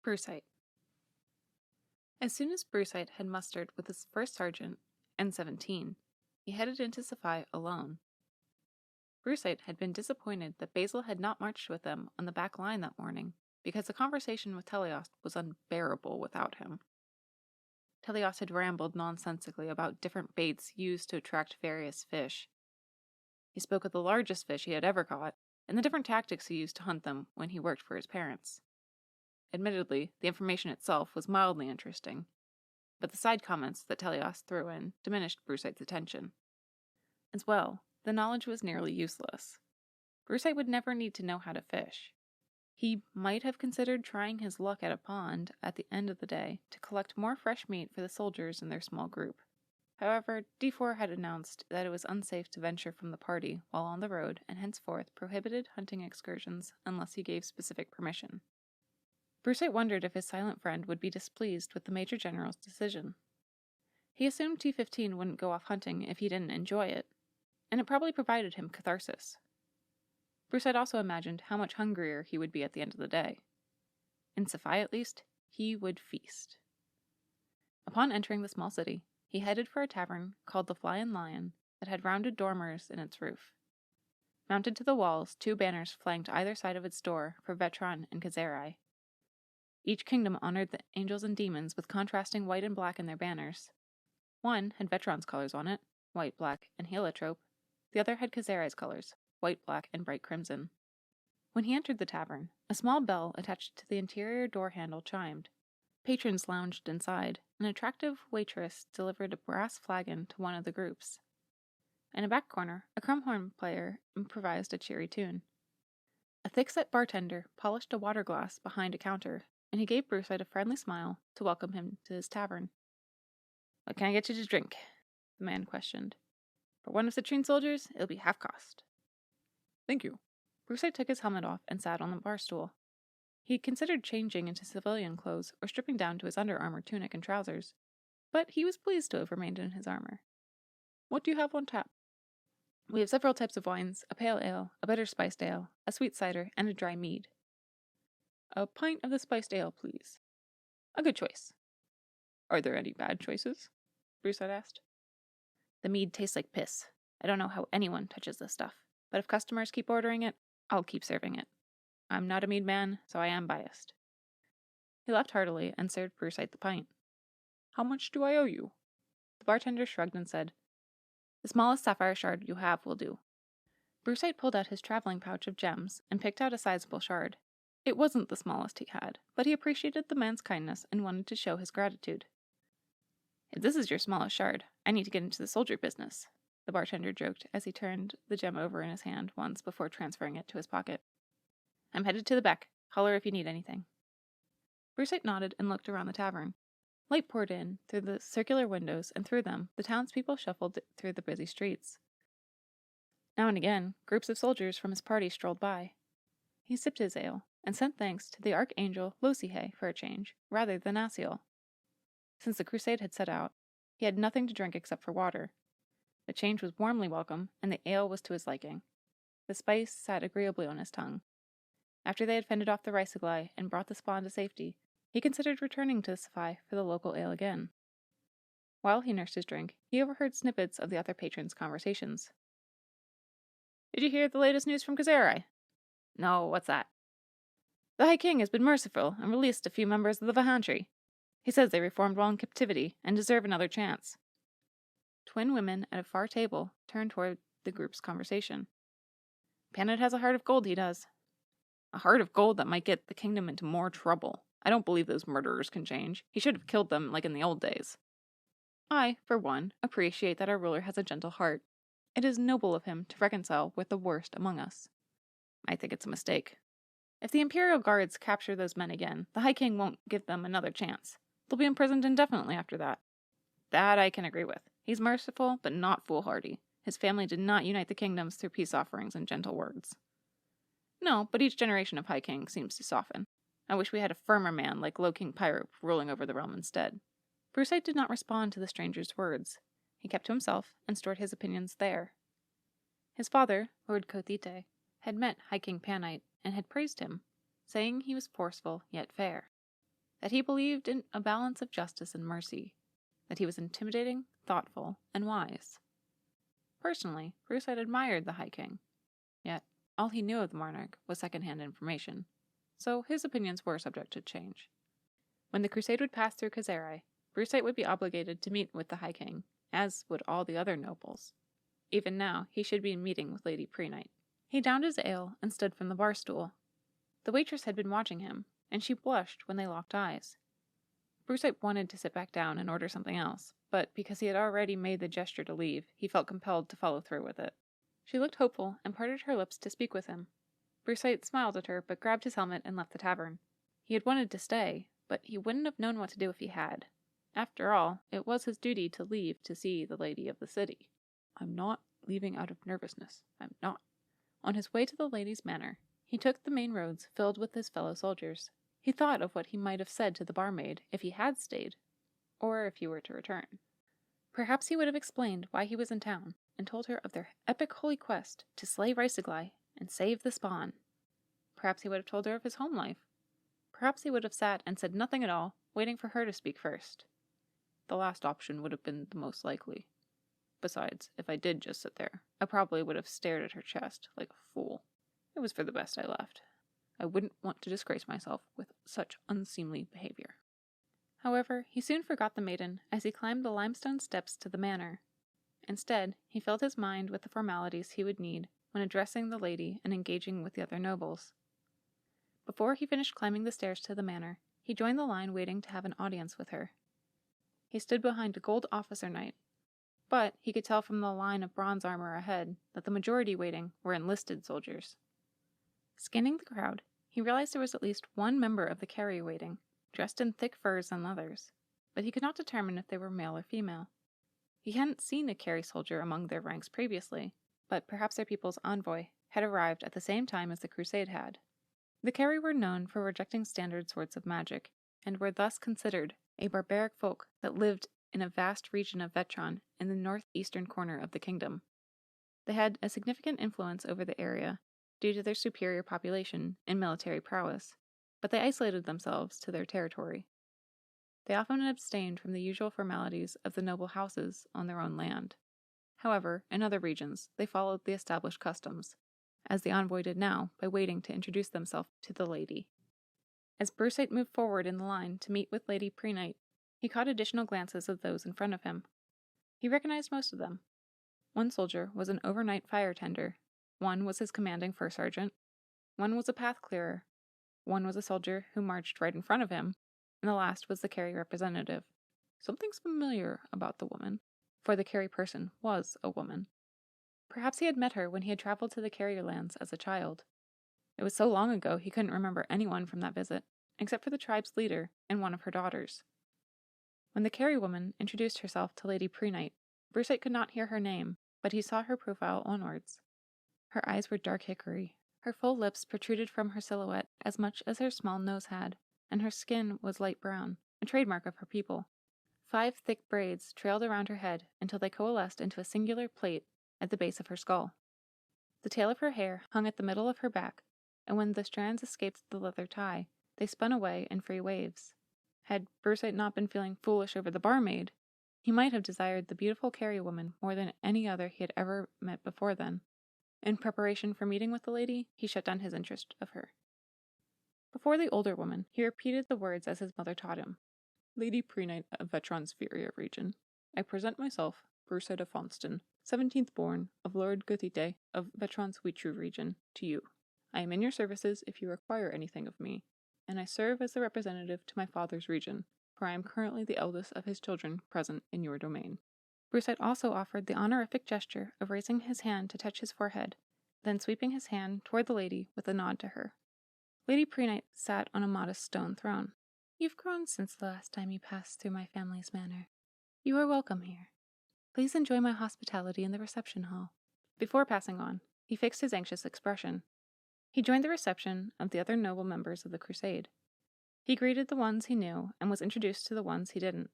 Brucite. As soon as Brucite had mustered with his first sergeant and 17, he headed into Sapphire alone. Brucite had been disappointed that Basil had not marched with them on the back line that morning, because the conversation with Teleos was unbearable without him. Teleos had rambled nonsensically about different baits used to attract various fish. He spoke of the largest fish he had ever caught, and the different tactics he used to hunt them when he worked for his parents. Admittedly, the information itself was mildly interesting, but the side comments that Teleos threw in diminished Brucite's attention. As well, the knowledge was nearly useless. Brucite would never need to know how to fish. He might have considered trying his luck at a pond at the end of the day to collect more fresh meat for the soldiers in their small group. However, D4 had announced that it was unsafe to venture from the party while on the road and henceforth prohibited hunting excursions unless he gave specific permission. Brucite wondered if his silent friend would be displeased with the Major General's decision. He assumed T-15 wouldn't go off hunting if he didn't enjoy it, and it probably provided him catharsis. Brucite also imagined how much hungrier he would be at the end of the day. In Sapphire, at least, he would feast. Upon entering the small city, he headed for a tavern called the Flying Lion that had rounded dormers in its roof. Mounted to the walls, 2 banners flanked either side of its door for Vetron and Coserai. Each kingdom honored the angels and demons with contrasting white and black in their banners. One had Vetron's colors on it, white, black, and heliotrope. The other had Coserai's colors, white, black, and bright crimson. When he entered the tavern, a small bell attached to the interior door handle chimed. Patrons lounged inside. An attractive waitress delivered a brass flagon to one of the groups. In a back corner, a crumhorn player improvised a cheery tune. A thick-set bartender polished a water glass behind a counter, and he gave Brucite a friendly smile to welcome him to his tavern. "What can I get you to drink?" the man questioned. "For one of Citrine soldiers, it'll be half cost." "Thank you." Brucite took his helmet off and sat on the bar stool. He considered changing into civilian clothes or stripping down to his underarmor tunic and trousers, but he was pleased to have remained in his armor. "What do you have on tap?" "We have several types of wines, a pale ale, a bitter spiced ale, a sweet cider, and a dry mead." "A pint of the spiced ale, please." "A good choice." "Are there any bad choices?" Brucite asked. "The mead tastes like piss. I don't know how anyone touches this stuff, but if customers keep ordering it, I'll keep serving it. I'm not a mead man, so I am biased." He laughed heartily and served Brucite the pint. "How much do I owe you?" The bartender shrugged and said, "The smallest sapphire shard you have will do." Brucite pulled out his traveling pouch of gems and picked out a sizable shard. It wasn't the smallest he had, but he appreciated the man's kindness and wanted to show his gratitude. "If this is your smallest shard, I need to get into the soldier business," the bartender joked as he turned the gem over in his hand once before transferring it to his pocket. "I'm headed to the back. Holler if you need anything." Brucite nodded and looked around the tavern. Light poured in through the circular windows, and through them the townspeople shuffled through the busy streets. Now and again, groups of soldiers from his party strolled by. He sipped his ale, and sent thanks to the archangel Losihe for a change, rather than Asiel. Since the crusade had set out, he had nothing to drink except for water. The change was warmly welcome, and the ale was to his liking. The spice sat agreeably on his tongue. After they had fended off the Rhysogli and brought the spawn to safety, he considered returning to Sapphire for the local ale again. While he nursed his drink, he overheard snippets of the other patrons' conversations. "Did you hear the latest news from Coserai?" "No, what's that?" "The High King has been merciful and released a few members of the Vahantry. He says they reformed while in captivity and deserve another chance." Twin women at a far table turned toward the group's conversation. "Panet has a heart of gold, he does." "A heart of gold that might get the kingdom into more trouble. I don't believe those murderers can change. He should have killed them like in the old days." "I, for one, appreciate that our ruler has a gentle heart. It is noble of him to reconcile with the worst among us." "I think it's a mistake." "If the Imperial Guards capture those men again, the High King won't give them another chance. They'll be imprisoned indefinitely after that." "That I can agree with. He's merciful, but not foolhardy. His family did not unite the kingdoms through peace offerings and gentle words." "No, but each generation of High King seems to soften. I wish we had a firmer man like Low King Pyro ruling over the realm instead." Brucite did not respond to the stranger's words. He kept to himself and stored his opinions there. His father, Lord Kothite, had met High King Panite and had praised him, saying he was forceful yet fair. that he believed in a balance of justice and mercy, that he was intimidating, thoughtful, and wise. Personally, Brucite admired the High King, yet all he knew of the monarch was second-hand information, so his opinions were subject to change. When the crusade would pass through Coserai, Brucite would be obligated to meet with the High King, as would all the other nobles. Even now, he should be meeting with Lady Prenite. He downed his ale and stood from the bar stool. The waitress had been watching him, and she blushed when they locked eyes. Brucite wanted to sit back down and order something else, but because he had already made the gesture to leave, he felt compelled to follow through with it. She looked hopeful and parted her lips to speak with him. Brucite smiled at her, but grabbed his helmet and left the tavern. He had wanted to stay, but he wouldn't have known what to do if he had. After all, it was his duty to leave to see the lady of the city. I'm not leaving out of nervousness. I'm not. On his way to the lady's manor, he took the main roads filled with his fellow soldiers. He thought of what he might have said to the barmaid if he had stayed, or if he were to return. Perhaps he would have explained why he was in town, and told her of their epic holy quest to slay Raisigli and save the spawn. Perhaps he would have told her of his home life. Perhaps he would have sat and said nothing at all, waiting for her to speak first. The last option would have been the most likely. Besides, if I did just sit there, I probably would have stared at her chest like a fool. It was for the best I left. I wouldn't want to disgrace myself with such unseemly behavior. However, he soon forgot the maiden as he climbed the limestone steps to the manor. Instead, he filled his mind with the formalities he would need when addressing the lady and engaging with the other nobles. Before he finished climbing the stairs to the manor, he joined the line waiting to have an audience with her. He stood behind a gold officer knight, but he could tell from the line of bronze armor ahead that the majority waiting were enlisted soldiers. Scanning the crowd, he realized there was at least one member of the carry waiting, dressed in thick furs and leathers, but he could not determine if they were male or female. He hadn't seen a carry soldier among their ranks previously, but perhaps their people's envoy had arrived at the same time as the crusade had. The carry were known for rejecting standard sorts of magic, and were thus considered a barbaric folk that lived in a vast region of Vetron in the northeastern corner of the kingdom. They had a significant influence over the area due to their superior population and military prowess, but they isolated themselves to their territory. They often abstained from the usual formalities of the noble houses on their own land. However, in other regions, they followed the established customs, as the envoy did now by waiting to introduce themselves to the lady. As Brucite moved forward in the line to meet with Lady Prenite, he caught additional glances of those in front of him. He recognized most of them. One soldier was an overnight fire tender, one was his commanding first sergeant, one was a path clearer, one was a soldier who marched right in front of him, and the last was the carry representative. Something's familiar about the woman, for the carry person was a woman. Perhaps he had met her when he had traveled to the carrier lands as a child. It was so long ago he couldn't remember anyone from that visit, except for the tribe's leader and one of her daughters. When the carry woman introduced herself to Lady Prenite, Brucite could not hear her name, but he saw her profile onwards. Her eyes were dark hickory, her full lips protruded from her silhouette as much as her small nose had, and her skin was light brown, a trademark of her people. 5 thick braids trailed around her head until they coalesced into a singular plait at the base of her skull. The tail of her hair hung at the middle of her back, and when the strands escaped the leather tie, they spun away in free waves. Had Brucite not been feeling foolish over the barmaid, he might have desired the beautiful carry woman more than any other he had ever met before then. In preparation for meeting with the lady, he shut down his interest of her. Before the older woman, he repeated the words as his mother taught him. Lady Prenite of Vetron's Furia region, I present myself, Brucite of Fonston, 17th born of Lord Guthite of Vetron's Huichu region, to you. I am in your services if you require anything of me, and I serve as the representative to my father's region, for I am currently the eldest of his children present in your domain. Brucite also offered the honorific gesture of raising his hand to touch his forehead, then sweeping his hand toward the lady with a nod to her. Lady Prenite sat on a modest stone throne. You've grown since the last time you passed through my family's manor. You are welcome here. Please enjoy my hospitality in the reception hall. Before passing on, he fixed his anxious expression. He joined the reception of the other noble members of the crusade. He greeted the ones he knew and was introduced to the ones he didn't.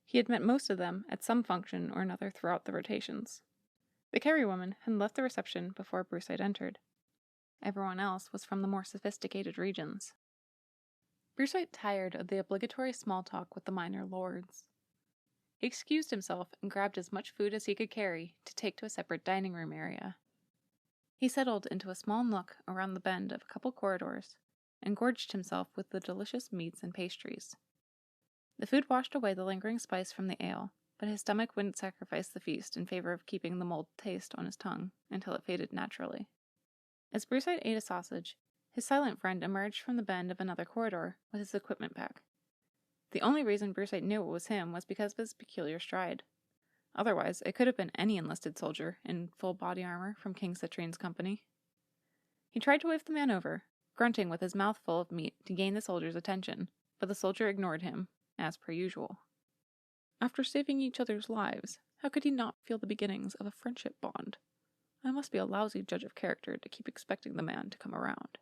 He had met most of them at some function or another throughout the rotations. The carry woman had left the reception before Brucite entered. Everyone else was from the more sophisticated regions. Brucite tired of the obligatory small talk with the minor lords. He excused himself and grabbed as much food as he could carry to take to a separate dining room area. He settled into a small nook around the bend of a couple corridors and gorged himself with the delicious meats and pastries. The food washed away the lingering spice from the ale, but his stomach wouldn't sacrifice the feast in favor of keeping the mold taste on his tongue until it faded naturally. As Brucite ate a sausage, his silent friend emerged from the bend of another corridor with his equipment pack. The only reason Brucite knew it was him was because of his peculiar stride. Otherwise, it could have been any enlisted soldier in full body armor from King Citrine's company. He tried to wave the man over, grunting with his mouth full of meat to gain the soldier's attention, but the soldier ignored him, as per usual. After saving each other's lives, how could he not feel the beginnings of a friendship bond? I must be a lousy judge of character to keep expecting the man to come around.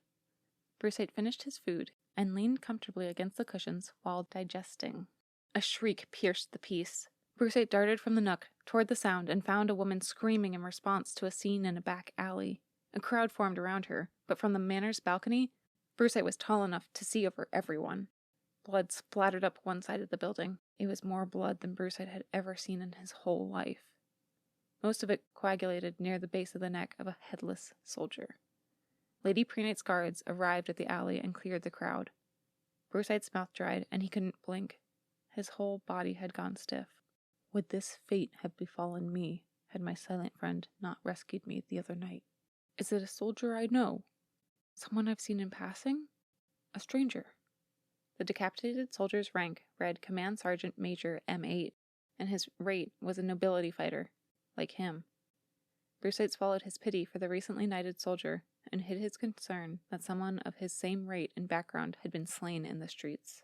Brucite finished his food and leaned comfortably against the cushions while digesting. A shriek pierced the peace. Brucite darted from the nook toward the sound and found a woman screaming in response to a scene in a back alley. A crowd formed around her, but from the manor's balcony, Brucite was tall enough to see over everyone. Blood splattered up one side of the building. It was more blood than Brucite had ever seen in his whole life. Most of it coagulated near the base of the neck of a headless soldier. Lady Prenight's guards arrived at the alley and cleared the crowd. Brucite's mouth dried, and he couldn't blink. His whole body had gone stiff. Would this fate have befallen me had my silent friend not rescued me the other night? Is it a soldier I know? Someone I've seen in passing? A stranger? The decapitated soldier's rank read Command Sergeant Major M8, and his rate was a nobility fighter, like him. Brucite swallowed his pity for the recently knighted soldier and hid his concern that someone of his same rate and background had been slain in the streets.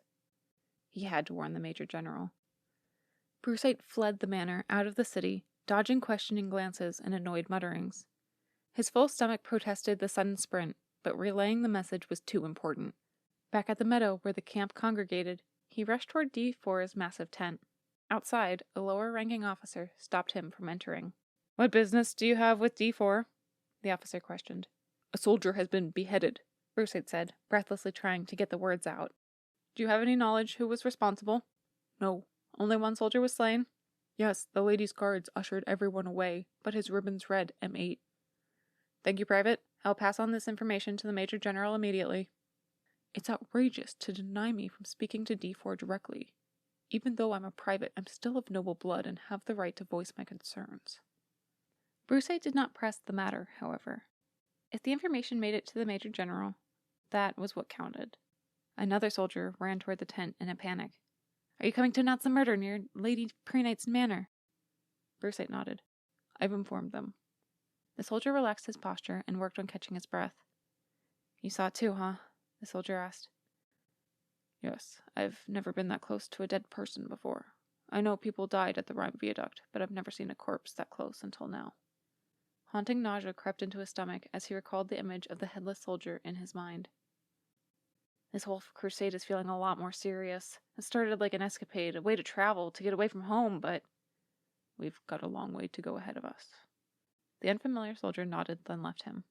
He had to warn the Major General. Brucite fled the manor out of the city, dodging questioning glances and annoyed mutterings. His full stomach protested the sudden sprint, but relaying the message was too important. Back at the meadow where the camp congregated, he rushed toward D4's massive tent. Outside, a lower-ranking officer stopped him from entering. "What business do you have with D4?" the officer questioned. "A soldier has been beheaded," Brucite said, breathlessly trying to get the words out. "Do you have any knowledge who was responsible?" "No. Only one soldier was slain?" "Yes, the lady's guards ushered everyone away, but his ribbons read M8. "Thank you, Private. I'll pass on this information to the Major General immediately." "It's outrageous to deny me from speaking to D4 directly. Even though I'm a private, I'm still of noble blood and have the right to voice my concerns." Brucite did not press the matter, however. If the information made it to the Major General, that was what counted. Another soldier ran toward the tent in a panic. "Are you coming to announce the murder near Lady Prenight's manor?" Brucite nodded. "I've informed them." The soldier relaxed his posture and worked on catching his breath. "You saw it too, huh?" the soldier asked. "Yes, I've never been that close to a dead person before. I know people died at the Rhine Viaduct, but I've never seen a corpse that close until now." Haunting nausea crept into his stomach as he recalled the image of the headless soldier in his mind. This whole crusade is feeling a lot more serious. It started like an escapade, a way to travel, to get away from home, but we've got a long way to go ahead of us. The unfamiliar soldier nodded, then left him.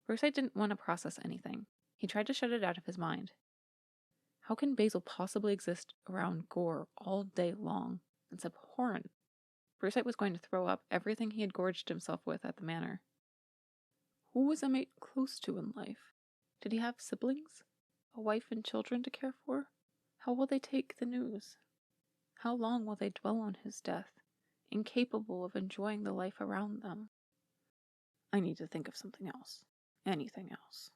Brucite didn't want to process anything. He tried to shut it out of his mind. How can Basil possibly exist around gore all day long? It's abhorrent. Brucite was going to throw up everything he had gorged himself with at the manor. Who was M8 close to in life? Did he have siblings? A wife and children to care for? How will they take the news? How long will they dwell on his death, incapable of enjoying the life around them? I need to think of something else. Anything else.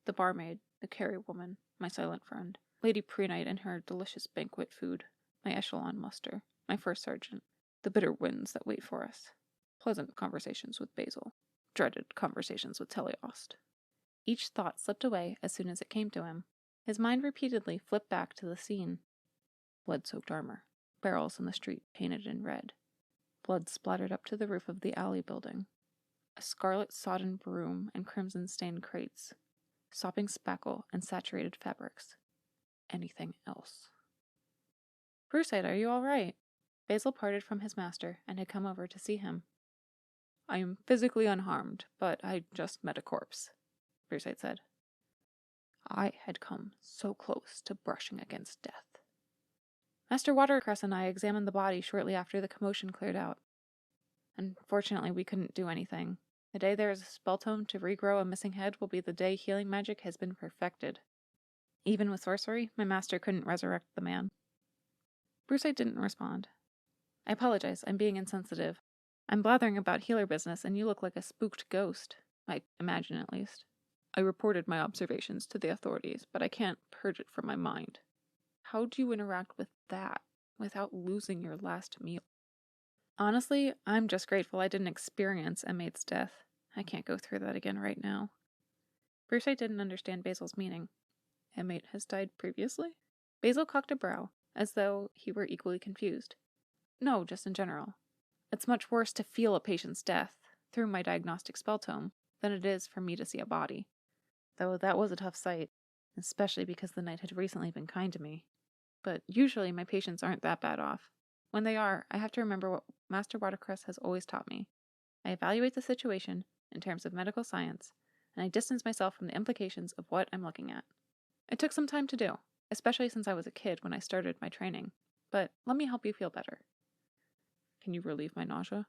The barmaid, the carry woman, my silent friend, Lady Prenite and her delicious banquet food, my echelon muster, my first sergeant, the bitter winds that wait for us, pleasant conversations with Basil, dreaded conversations with Teleost. Each thought slipped away as soon as it came to him. His mind repeatedly flipped back to the scene. Blood-soaked armor, barrels in the street painted in red, blood splattered up to the roof of the alley building, a scarlet-sodden broom and crimson-stained crates, sopping spackle and saturated fabrics. Anything else. "Brucite, are you all right?" Basil parted from his master and had come over to see him. "I am physically unharmed, but I just met a corpse," Brucite said. I had come so close to brushing against death. Master Watercress and I examined the body shortly after the commotion cleared out. Unfortunately, we couldn't do anything. The day there is a spell tome to regrow a missing head will be the day healing magic has been perfected. Even with sorcery, my master couldn't resurrect the man. Brucite didn't respond. I apologize, I'm being insensitive. I'm blathering about healer business, and you look like a spooked ghost. I imagine, at least. I reported my observations to the authorities, but I can't purge it from my mind. How do you interact with that without losing your last meal? Honestly, I'm just grateful I didn't experience Emmate's death. I can't go through that again right now. Brucite didn't understand Basil's meaning. Emmate has died previously? Basil cocked a brow, as though he were equally confused. No, just in general. It's much worse to feel a patient's death, through my diagnostic spell tome, than it is for me to see a body. Though that was a tough sight, especially because the knight had recently been kind to me. But usually my patients aren't that bad off. When they are, I have to remember what Master Watercress has always taught me. I evaluate the situation in terms of medical science, and I distance myself from the implications of what I'm looking at. It took some time to do, especially since I was a kid when I started my training, but let me help you feel better. Can you relieve my nausea?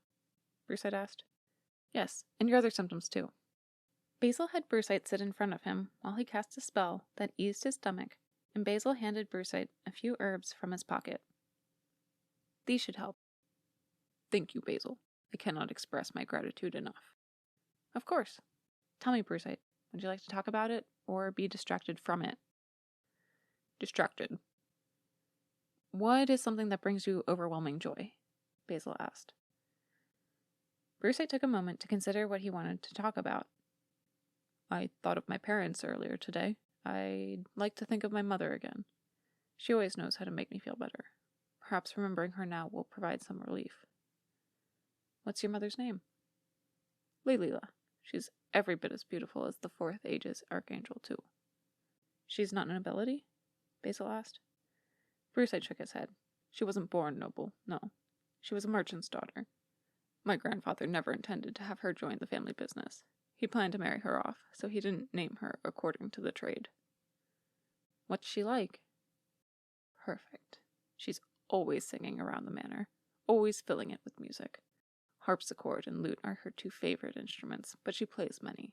Brucite asked. Yes, and your other symptoms too. Basil had Brucite sit in front of him while he cast a spell that eased his stomach, and Basil handed Brucite a few herbs from his pocket. These should help. Thank you, Basil. I cannot express my gratitude enough. Of course. Tell me, Brucite, would you like to talk about it, or be distracted from it? Distracted. What is something that brings you overwhelming joy? Basil asked. Brucite took a moment to consider what he wanted to talk about. I thought of my parents earlier today. I'd like to think of my mother again. She always knows how to make me feel better. Perhaps remembering her now will provide some relief. What's your mother's name? Leila. She's every bit as beautiful as the 4th Age's archangel, too. She's not an ability? Basil asked. Brucite shook his head. She wasn't born noble, no. She was a merchant's daughter. My grandfather never intended to have her join the family business. He planned to marry her off, so he didn't name her according to the trade. What's she like? Perfect. She's always singing around the manor, always filling it with music. Harpsichord and lute are her 2 favorite instruments, but she plays many.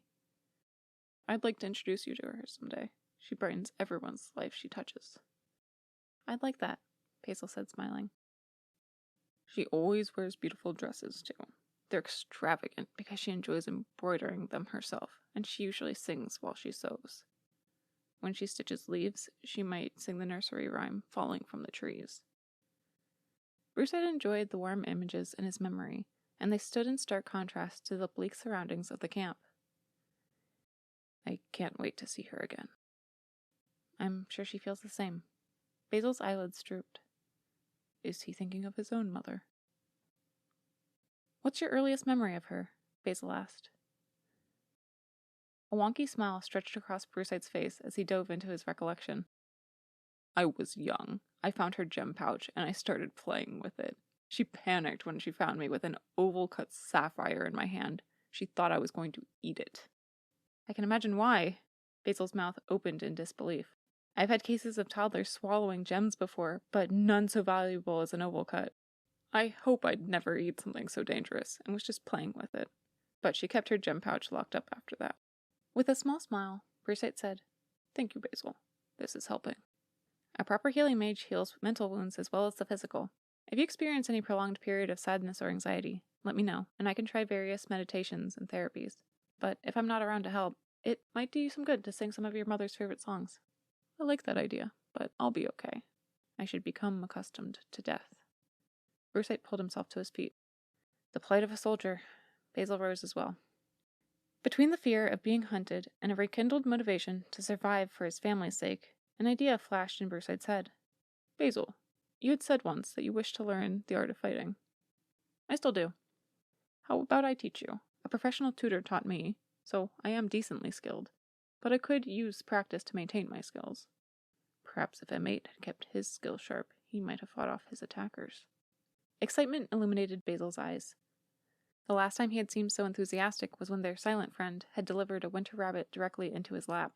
I'd like to introduce you to her someday. She brightens everyone's life she touches. I'd like that, Basil said, smiling. She always wears beautiful dresses, too. They're extravagant because she enjoys embroidering them herself, and she usually sings while she sews. When she stitches leaves, she might sing the nursery rhyme, Falling from the Trees. Brucite enjoyed the warm images in his memory, and they stood in stark contrast to the bleak surroundings of the camp. I can't wait to see her again. I'm sure she feels the same. Basil's eyelids drooped. Is he thinking of his own mother? What's your earliest memory of her? Basil asked. A wonky smile stretched across Brucite's face as he dove into his recollection. I was young. I found her gem pouch, and I started playing with it. She panicked when she found me with an oval-cut sapphire in my hand. She thought I was going to eat it. I can imagine why. Basil's mouth opened in disbelief. I've had cases of toddlers swallowing gems before, but none so valuable as an oval cut. I hope I'd never eat something so dangerous, and was just playing with it. But she kept her gem pouch locked up after that. With a small smile, Brucite said, Thank you, Basil. This is helping. A proper healing mage heals mental wounds as well as the physical. If you experience any prolonged period of sadness or anxiety, let me know, and I can try various meditations and therapies. But if I'm not around to help, it might do you some good to sing some of your mother's favorite songs. I like that idea, but I'll be okay. I should become accustomed to death. Brucite pulled himself to his feet. The plight of a soldier. Basil rose as well. Between the fear of being hunted and a rekindled motivation to survive for his family's sake, an idea flashed in Brucite's head. Basil, you had said once that you wished to learn the art of fighting. I still do. How about I teach you? A professional tutor taught me, so I am decently skilled, but I could use practice to maintain my skills. Perhaps if Emmate had kept his skill sharp, he might have fought off his attackers. Excitement illuminated Basil's eyes. The last time he had seemed so enthusiastic was when their silent friend had delivered a winter rabbit directly into his lap.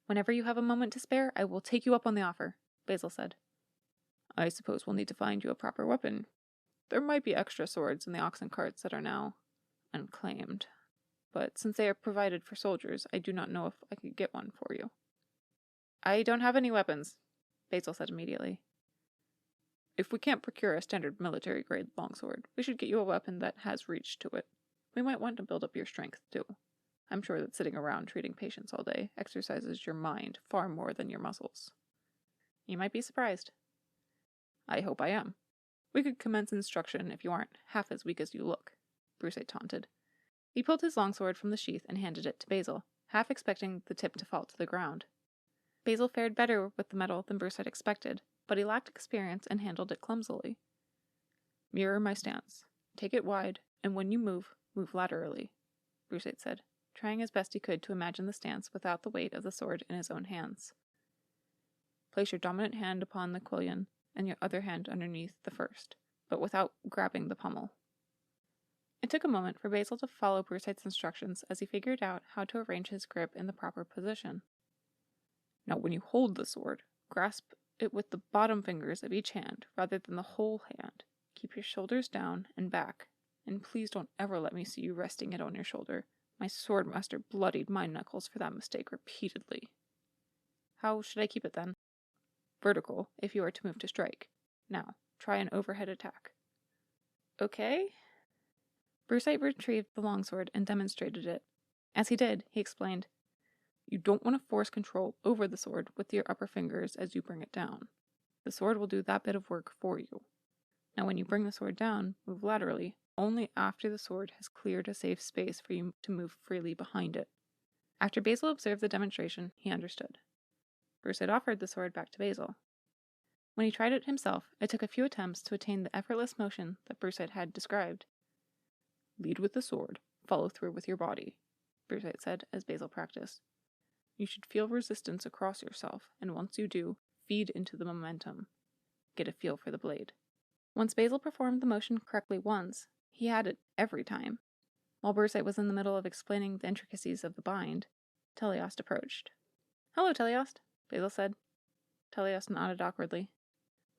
Whenever you have a moment to spare, I will take you up on the offer, Basil said. I suppose we'll need to find you a proper weapon. There might be extra swords in the oxen carts that are now unclaimed, but since they are provided for soldiers, I do not know if I could get one for you. I don't have any weapons, Basil said immediately. If we can't procure a standard military-grade longsword, we should get you a weapon that has reach to it. We might want to build up your strength, too. I'm sure that sitting around treating patients all day exercises your mind far more than your muscles. You might be surprised. I hope I am. We could commence instruction if you aren't half as weak as you look, Brucite taunted. He pulled his longsword from the sheath and handed it to Basil, half expecting the tip to fall to the ground. Basil fared better with the metal than Brucite expected, but he lacked experience and handled it clumsily. Mirror my stance. Take it wide, and when you move, move laterally, Brucite said, trying as best he could to imagine the stance without the weight of the sword in his own hands. Place your dominant hand upon the quillion, and your other hand underneath the first, but without grabbing the pommel. It took a moment for Basil to follow Brucite's instructions as he figured out how to arrange his grip in the proper position. Now when you hold the sword, grasp it with the bottom fingers of each hand rather than the whole hand. Keep your shoulders down and back, and please don't ever let me see you resting it on your shoulder. My swordmaster bloodied my knuckles for that mistake repeatedly. How should I keep it then? Vertical, if you are to move to strike. Now, try an overhead attack. Okay? Brucite retrieved the longsword and demonstrated it. As he did, he explained, You don't want to force control over the sword with your upper fingers as you bring it down. The sword will do that bit of work for you. Now when you bring the sword down, move laterally, only after the sword has cleared a safe space for you to move freely behind it. After Basil observed the demonstration, he understood. Brucite offered the sword back to Basil. When he tried it himself, it took a few attempts to attain the effortless motion that Brucite had described. Lead with the sword, follow through with your body, Brucite said as Basil practiced. You should feel resistance across yourself, and once you do, feed into the momentum. Get a feel for the blade. Once Basil performed the motion correctly once, he had it every time. While Brucite was in the middle of explaining the intricacies of the bind, Teleost approached. Hello, Teleost, Basil said. Teleost nodded awkwardly.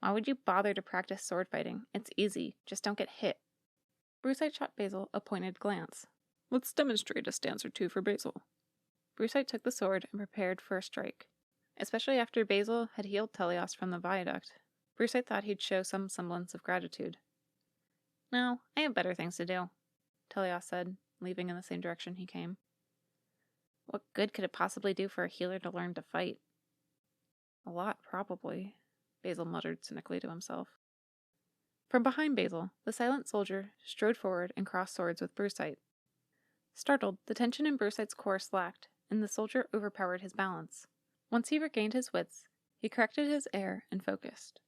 Why would you bother to practice sword fighting? It's easy, just don't get hit. Brucite shot Basil a pointed glance. Let's demonstrate a stance or two for Basil. Brucite took the sword and prepared for a strike. Especially after Basil had healed Teleost from the viaduct, Brucite thought he'd show some semblance of gratitude. No, I have better things to do, Teleost said, leaving in the same direction he came. What good could it possibly do for a healer to learn to fight? A lot, probably, Basil muttered cynically to himself. From behind Basil, the silent soldier strode forward and crossed swords with Brucite. Startled, the tension in Brucite's core slacked, and the soldier overpowered his balance. Once he regained his wits, he corrected his air and focused.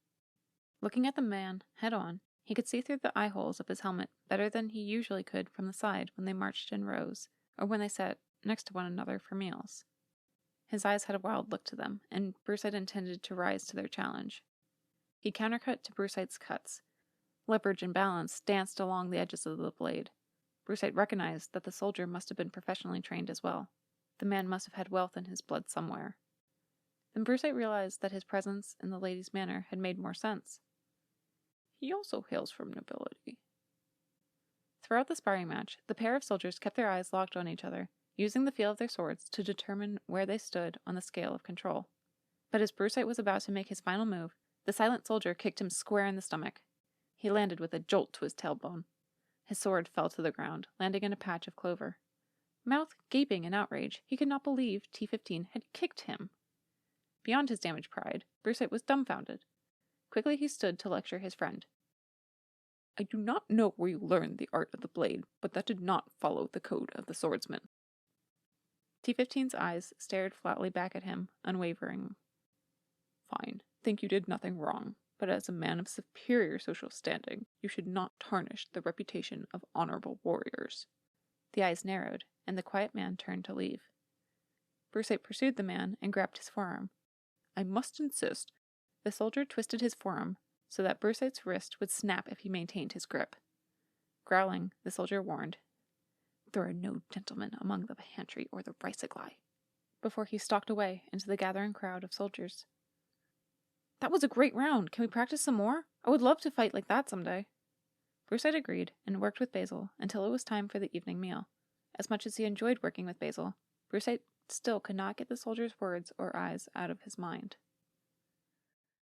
Looking at the man head-on, he could see through the eye holes of his helmet better than he usually could from the side when they marched in rows, or when they sat next to one another for meals. His eyes had a wild look to them, and Brucite intended to rise to their challenge. He countercut to Brucite's cuts. Leverage and balance danced along the edges of the blade. Brucite recognized that the soldier must have been professionally trained as well. The man must have had wealth in his blood somewhere. Then Brucite realized that his presence in the lady's manor had made more sense. He also hails from nobility. Throughout the sparring match, the pair of soldiers kept their eyes locked on each other, using the feel of their swords to determine where they stood on the scale of control. But as Brucite was about to make his final move, the silent soldier kicked him square in the stomach. He landed with a jolt to his tailbone. His sword fell to the ground, landing in a patch of clover. Mouth gaping in outrage, he could not believe T-15 had kicked him. Beyond his damaged pride, Brucite was dumbfounded. Quickly he stood to lecture his friend. I do not know where you learned the art of the blade, but that did not follow the code of the swordsman. T-15's eyes stared flatly back at him, unwavering. Fine, think you did nothing wrong, but as a man of superior social standing, you should not tarnish the reputation of honorable warriors. The eyes narrowed, and the quiet man turned to leave. Brucite pursued the man and grabbed his forearm. I must insist. The soldier twisted his forearm so that Brucite's wrist would snap if he maintained his grip. Growling, the soldier warned, There are no gentlemen among the pantry or the Reisegli. before he stalked away into the gathering crowd of soldiers. "That was a great round. Can we practice some more? I would love to fight like that someday." Brucite agreed and worked with Basil until it was time for the evening meal. As much as he enjoyed working with Basil, Brucite still could not get the soldier's words or eyes out of his mind.